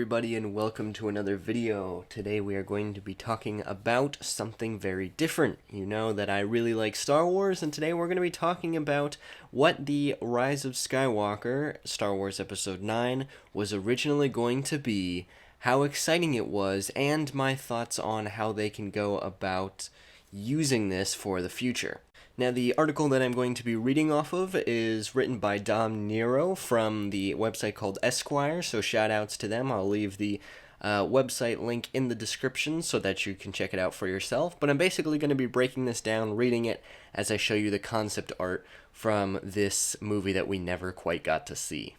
everybody, and welcome to another video. Today we are going to be talking about something very different. You know that I really like Star Wars, and today we're going to be talking about what the Rise of Skywalker, Star Wars Episode 9, was originally going to be, how exciting it was, and my thoughts on how they can go about using this for the future. Now, the article that I'm going to be reading off of is written by Dom Nero from the website called Esquire, so shout-outs to them. I'll leave the website link in the description so that you can check it out for yourself. But I'm basically going to be breaking this down, reading it, as I show you the concept art from this movie that we never quite got to see.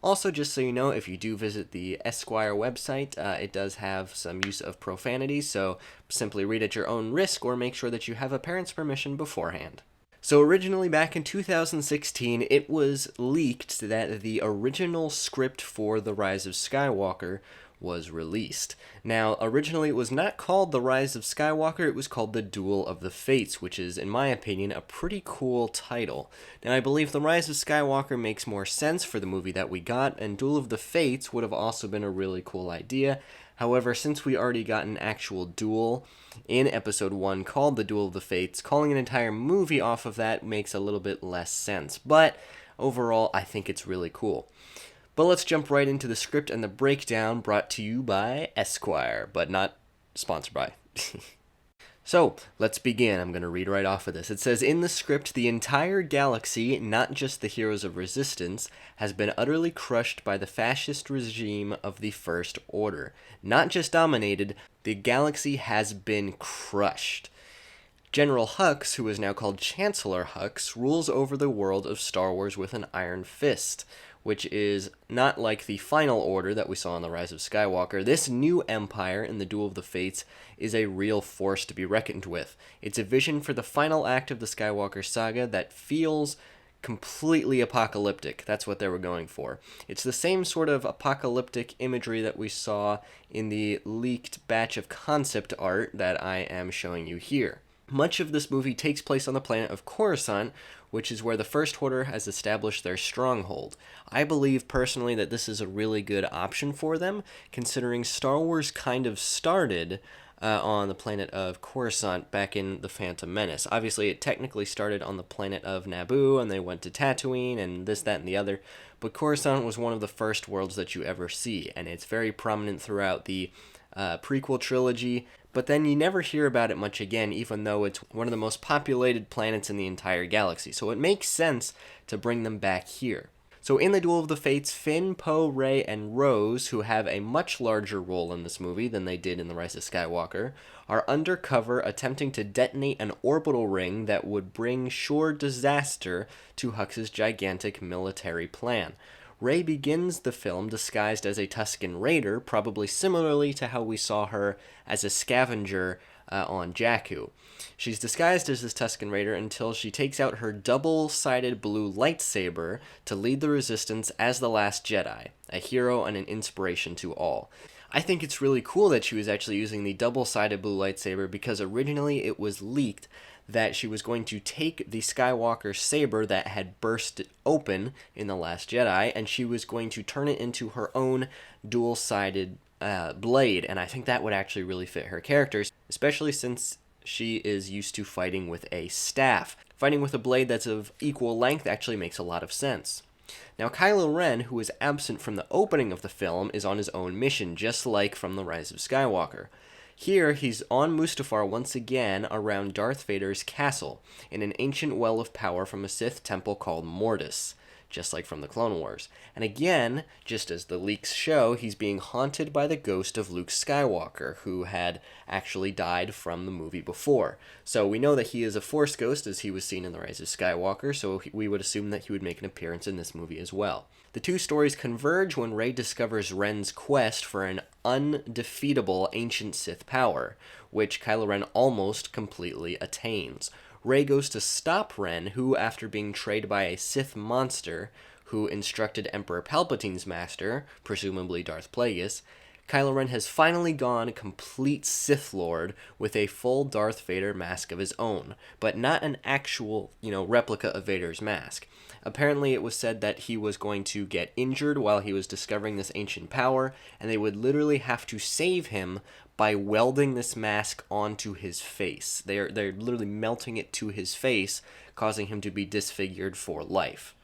Also, just so you know, if you do visit the Esquire website, it does have some use of profanity, so simply read at your own risk or make sure that you have a parent's permission beforehand. So originally, back in 2016, it was leaked that the original script for The Rise of Skywalker was released. Now, originally it was not called The Rise of Skywalker, it was called The Duel of the Fates, which is, in my opinion, a pretty cool title. Now, I believe The Rise of Skywalker makes more sense for the movie that we got, and Duel of the Fates would have also been a really cool idea. However, since we already got an actual duel in Episode 1 called The Duel of the Fates, calling an entire movie off of that makes a little bit less sense. But overall, I think it's really cool. But let's jump right into the script and the breakdown, brought to you by Esquire, but not sponsored by. So, let's begin. I'm going to read right off of this. It says, in the script, the entire galaxy, not just the heroes of resistance, has been utterly crushed by the fascist regime of the First Order. Not just dominated, the galaxy has been crushed. General Hux, who is now called Chancellor Hux, rules over the world of Star Wars with an iron fist, which is not like the final order that we saw in The Rise of Skywalker. This new empire in the Duel of the Fates is a real force to be reckoned with. It's a vision for the final act of the Skywalker saga that feels completely apocalyptic. That's what they were going for. It's the same sort of apocalyptic imagery that we saw in the leaked batch of concept art that I am showing you here. Much of this movie takes place on the planet of Coruscant, which is where the First Order has established their stronghold. I believe personally that this is a really good option for them, considering Star Wars kind of started on the planet of Coruscant back in The Phantom Menace. Obviously, it technically started on the planet of Naboo, and they went to Tatooine, and this, that, and the other, but Coruscant was one of the first worlds that you ever see, and it's very prominent throughout the prequel trilogy, but then you never hear about it much again, even though it's one of the most populated planets in the entire galaxy, so it makes sense to bring them back here. So in the Duel of the Fates, Finn, Poe, Rey, and Rose, who have a much larger role in this movie than they did in The Rise of Skywalker, are undercover attempting to detonate an orbital ring that would bring sure disaster to Hux's gigantic military plan. Rey begins the film disguised as a Tusken Raider, probably similarly to how we saw her as a scavenger on Jakku. She's disguised as this Tusken Raider until she takes out her double-sided blue lightsaber to lead the Resistance as the Last Jedi, a hero and an inspiration to all. I think it's really cool that she was actually using the double-sided blue lightsaber because originally it was leaked that she was going to take the Skywalker saber that had burst open in The Last Jedi, and she was going to turn it into her own dual-sided blade, and I think that would actually really fit her character, especially since she is used to fighting with a staff. Fighting with a blade that's of equal length actually makes a lot of sense. Now, Kylo Ren, who is absent from the opening of the film, is on his own mission, just like from The Rise of Skywalker. Here, he's on Mustafar once again around Darth Vader's castle, in an ancient well of power from a Sith temple called Mortis, just like from the Clone Wars. And again, just as the leaks show, he's being haunted by the ghost of Luke Skywalker, who had actually died from the movie before. So we know that he is a Force ghost, as he was seen in The Rise of Skywalker, so we would assume that he would make an appearance in this movie as well. The two stories converge when Rey discovers Ren's quest for an undefeatable ancient Sith power, which Kylo Ren almost completely attains. Rey goes to stop Ren, who, after being betrayed by a Sith monster who instructed Emperor Palpatine's master, presumably Darth Plagueis, Kylo Ren has finally gone complete Sith Lord with a full Darth Vader mask of his own, but not an actual, replica of Vader's mask. Apparently, it was said that he was going to get injured while he was discovering this ancient power, and they would literally have to save him by welding this mask onto his face. They're literally melting it to his face, causing him to be disfigured for life.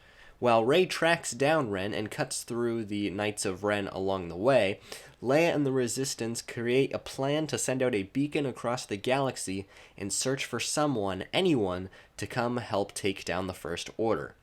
While Rey tracks down Ren and cuts through the Knights of Ren along the way, Leia and the Resistance create a plan to send out a beacon across the galaxy in search for anyone, to come help take down the First Order.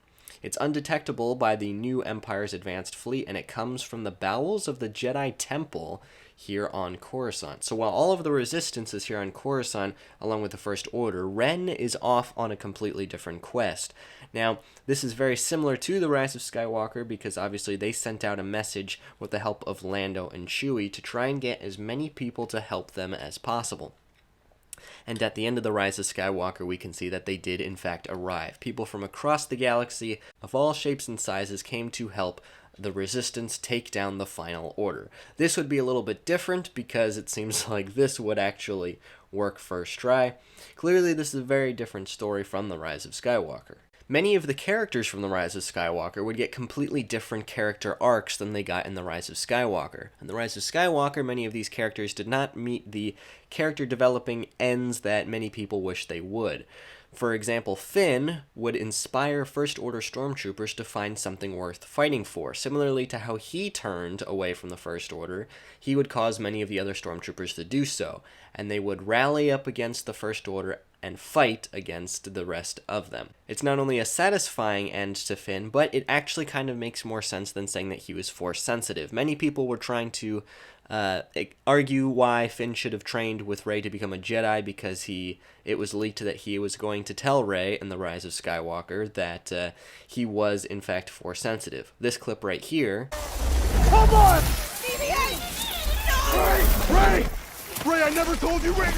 It's undetectable by the new Empire's advanced fleet, and it comes from the bowels of the Jedi Temple here on Coruscant. So while all of the Resistance is here on Coruscant, along with the First Order, Ren is off on a completely different quest. Now, this is very similar to The Rise of Skywalker, because obviously they sent out a message with the help of Lando and Chewie to try and get as many people to help them as possible. And at the end of The Rise of Skywalker, we can see that they did in fact arrive. People from across the galaxy, of all shapes and sizes, came to help the Resistance take down the Final Order. This would be a little bit different, because it seems like this would actually work first try. Clearly, this is a very different story from The Rise of Skywalker. Many of the characters from The Rise of Skywalker would get completely different character arcs than they got in The Rise of Skywalker. In The Rise of Skywalker, many of these characters did not meet the character developing ends that many people wish they would. For example, Finn would inspire First Order stormtroopers to find something worth fighting for. Similarly to how he turned away from the First Order, he would cause many of the other stormtroopers to do so, and they would rally up against the First Order and fight against the rest of them. It's not only a satisfying end to Finn, but it actually kind of makes more sense than saying that he was Force sensitive. Many people were trying to argue why Finn should have trained with Rey to become a Jedi, because it was leaked that he was going to tell Rey in The Rise of Skywalker that he was in fact Force sensitive. This clip right here. Come on! BB-8! No! Rey! Rey, I never told you Rey!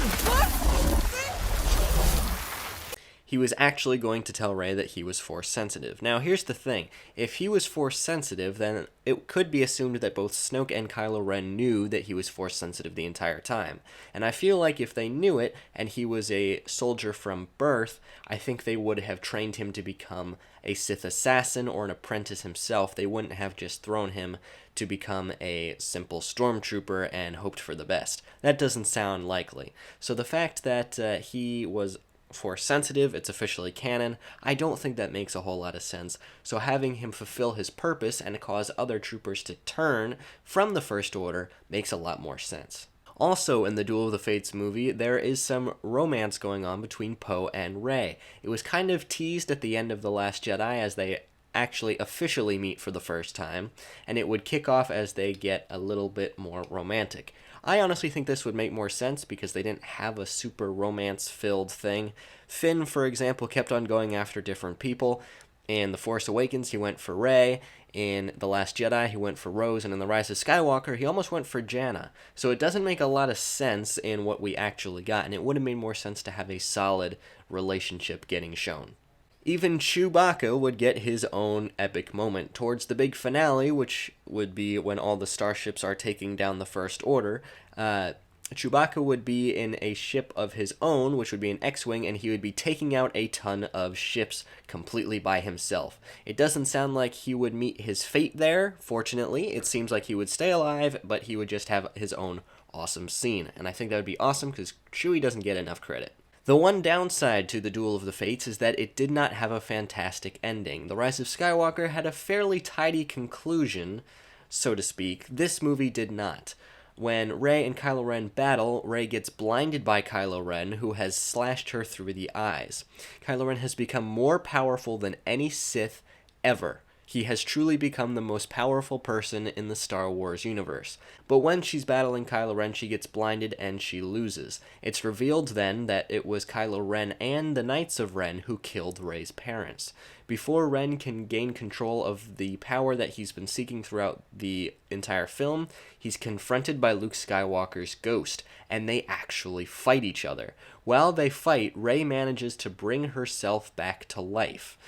He was actually going to tell Rey that he was Force sensitive. Now, here's the thing. If he was Force sensitive, then it could be assumed that both Snoke and Kylo Ren knew that he was Force sensitive the entire time. And I feel like if they knew it, and he was a soldier from birth, I think they would have trained him to become a Sith assassin or an apprentice himself. They wouldn't have just thrown him to become a simple stormtrooper and hoped for the best. That doesn't sound likely. So the fact that he was Force sensitive, it's officially canon, I don't think that makes a whole lot of sense. So having him fulfill his purpose and cause other troopers to turn from the First Order makes a lot more sense. Also, in the Duel of the Fates movie, there is some romance going on between Poe and Rey. It was kind of teased at the end of The Last Jedi as they actually officially meet for the first time, and it would kick off as they get a little bit more romantic. I honestly think this would make more sense because they didn't have a super romance-filled thing. Finn, for example, kept on going after different people. In The Force Awakens, he went for Rey. In The Last Jedi, he went for Rose. And in The Rise of Skywalker, he almost went for Janna. So it doesn't make a lot of sense in what we actually got, and it would have made more sense to have a solid relationship getting shown. Even Chewbacca would get his own epic moment. Towards the big finale, which would be when all the starships are taking down the First Order, Chewbacca would be in a ship of his own, which would be an X-Wing, and he would be taking out a ton of ships completely by himself. It doesn't sound like he would meet his fate there, fortunately. It seems like he would stay alive, but he would just have his own awesome scene. And I think that would be awesome because Chewie doesn't get enough credit. The one downside to the Duel of the Fates is that it did not have a fantastic ending. The Rise of Skywalker had a fairly tidy conclusion, so to speak. This movie did not. When Rey and Kylo Ren battle, Rey gets blinded by Kylo Ren, who has slashed her through the eyes. Kylo Ren has become more powerful than any Sith ever. He has truly become the most powerful person in the Star Wars universe. But when she's battling Kylo Ren, she gets blinded and she loses. It's revealed then that it was Kylo Ren and the Knights of Ren who killed Rey's parents. Before Ren can gain control of the power that he's been seeking throughout the entire film, he's confronted by Luke Skywalker's ghost, and they actually fight each other. While they fight, Rey manages to bring herself back to life.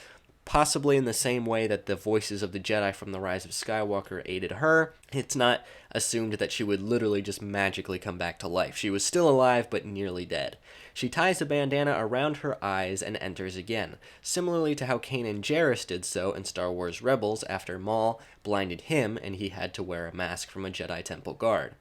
possibly in the same way that the voices of the Jedi from The Rise of Skywalker aided her. It's not assumed that she would literally just magically come back to life. She was still alive, but nearly dead. She ties a bandana around her eyes and enters again, similarly to how Kanan Jarrus did so in Star Wars Rebels after Maul blinded him and he had to wear a mask from a Jedi Temple guard.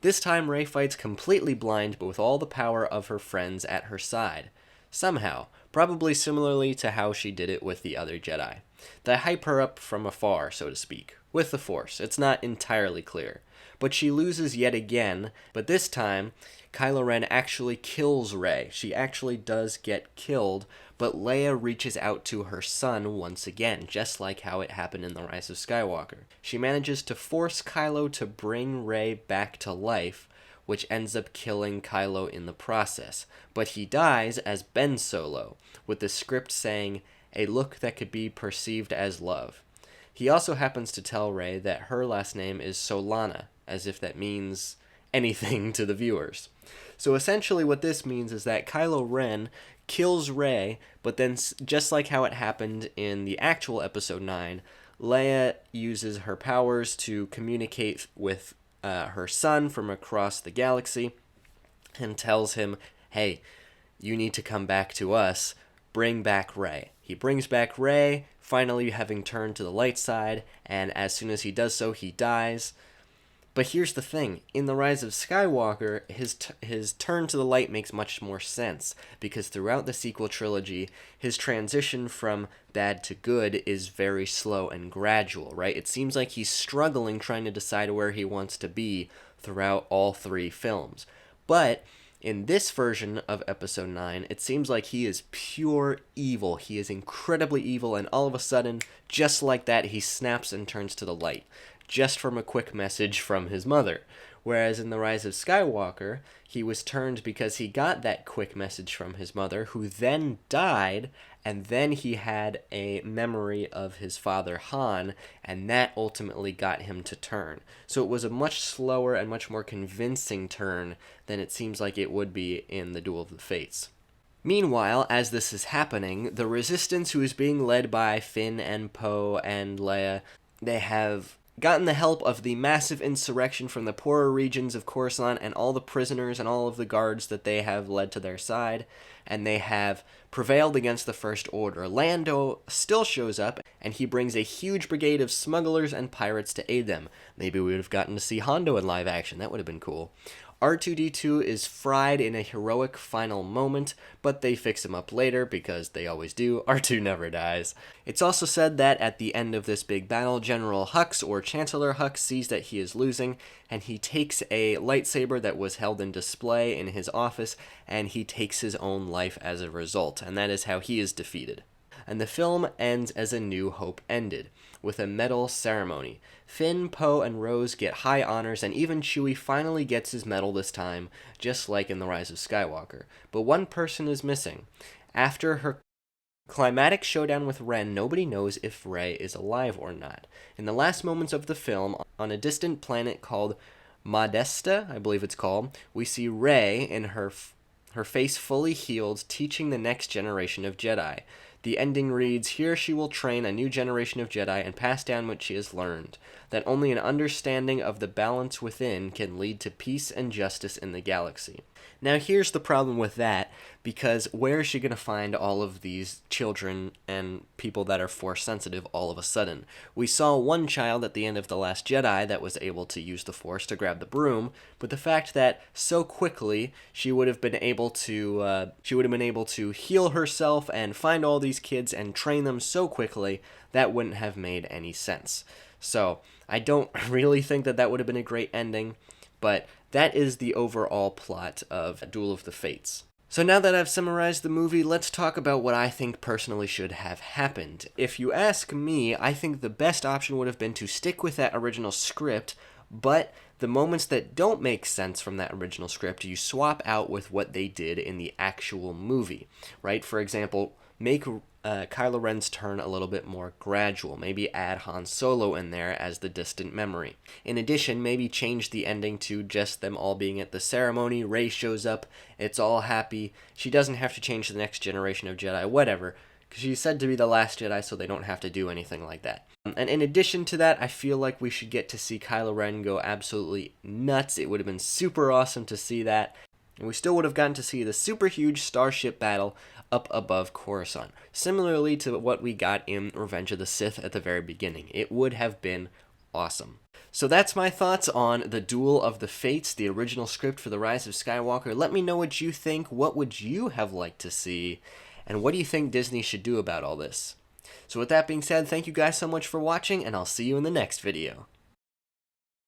This time Rey fights completely blind, but with all the power of her friends at her side. Somehow, probably similarly to how she did it with the other Jedi. They hype her up from afar, so to speak, with the Force. It's not entirely clear. But she loses yet again, but this time, Kylo Ren actually kills Rey. She actually does get killed, but Leia reaches out to her son once again, just like how it happened in The Rise of Skywalker. She manages to force Kylo to bring Rey back to life, which ends up killing Kylo in the process. But he dies as Ben Solo, with the script saying, "a look that could be perceived as love." He also happens to tell Rey that her last name is Solana, as if that means anything to the viewers. So essentially what this means is that Kylo Ren kills Rey, but then just like how it happened in the actual Episode 9, Leia uses her powers to communicate with her son from across the galaxy and tells him, hey, you need to come back to us, bring back Rey. He brings back Rey, finally having turned to the light side, and as soon as he does so, he dies. But here's the thing, in The Rise of Skywalker, his turn to the light makes much more sense, because throughout the sequel trilogy, his transition from bad to good is very slow and gradual, right? It seems like he's struggling trying to decide where he wants to be throughout all three films. But in this version of Episode 9, it seems like he is pure evil. He is incredibly evil, and all of a sudden, just like that, he snaps and turns to the light, just from a quick message from his mother. Whereas in The Rise of Skywalker, he was turned because he got that quick message from his mother, who then died, and then he had a memory of his father Han, and that ultimately got him to turn. So it was a much slower and much more convincing turn than it seems like it would be in the Duel of the Fates. Meanwhile, as this is happening, the Resistance, who is being led by Finn and Poe and Leia, they have gotten the help of the massive insurrection from the poorer regions of Coruscant and all the prisoners and all of the guards that they have led to their side, and they have prevailed against the First Order. Lando still shows up, and he brings a huge brigade of smugglers and pirates to aid them. Maybe we would have gotten to see Hondo in live action. That would have been cool. R2-D2 is fried in a heroic final moment, but they fix him up later because they always do. R2 never dies. It's also said that at the end of this big battle, General Hux, or Chancellor Hux, sees that he is losing, and he takes a lightsaber that was held in display in his office, and he takes his own life as a result, and that is how he is defeated. And the film ends as A New Hope ended, with a medal ceremony. Finn, Poe, and Rose get high honors, and even Chewie finally gets his medal this time, just like in The Rise of Skywalker. But one person is missing. After her climatic showdown with Ren, nobody knows if Rey is alive or not. In the last moments of the film, on a distant planet called Modesta, I believe it's called, we see Rey in her face fully healed, teaching the next generation of Jedi. The ending reads, "Here she will train a new generation of Jedi and pass down what she has learned, that only an understanding of the balance within can lead to peace and justice in the galaxy." Now here's the problem with that, because where is she going to find all of these children and people that are Force sensitive all of a sudden? We saw one child at the end of The Last Jedi that was able to use the Force to grab the broom, but the fact that so quickly she would have been able to heal herself and find all these kids and train them so quickly, that wouldn't have made any sense. So I don't really think that would have been a great ending, but that is the overall plot of Duel of the Fates. So now that I've summarized the movie, let's talk about what I think personally should have happened. If you ask me, I think the best option would have been to stick with that original script, but the moments that don't make sense from that original script, you swap out with what they did in the actual movie, right? For example, make Kylo Ren's turn a little bit more gradual. Maybe add Han Solo in there as the distant memory. In addition, maybe change the ending to just them all being at the ceremony. Rey shows up, it's all happy. She doesn't have to change the next generation of Jedi, whatever. she's said to be the last Jedi, so they don't have to do anything like that. And in addition to that, I feel like we should get to see Kylo Ren go absolutely nuts. It would have been super awesome to see that. And we still would have gotten to see the super huge starship battle up above Coruscant, similarly to what we got in Revenge of the Sith at the very beginning. It would have been awesome. So that's my thoughts on the Duel of the Fates, the original script for The Rise of Skywalker. Let me know what you think. What would you have liked to see? And what do you think Disney should do about all this? So with that being said, thank you guys so much for watching, and I'll see you in the next video.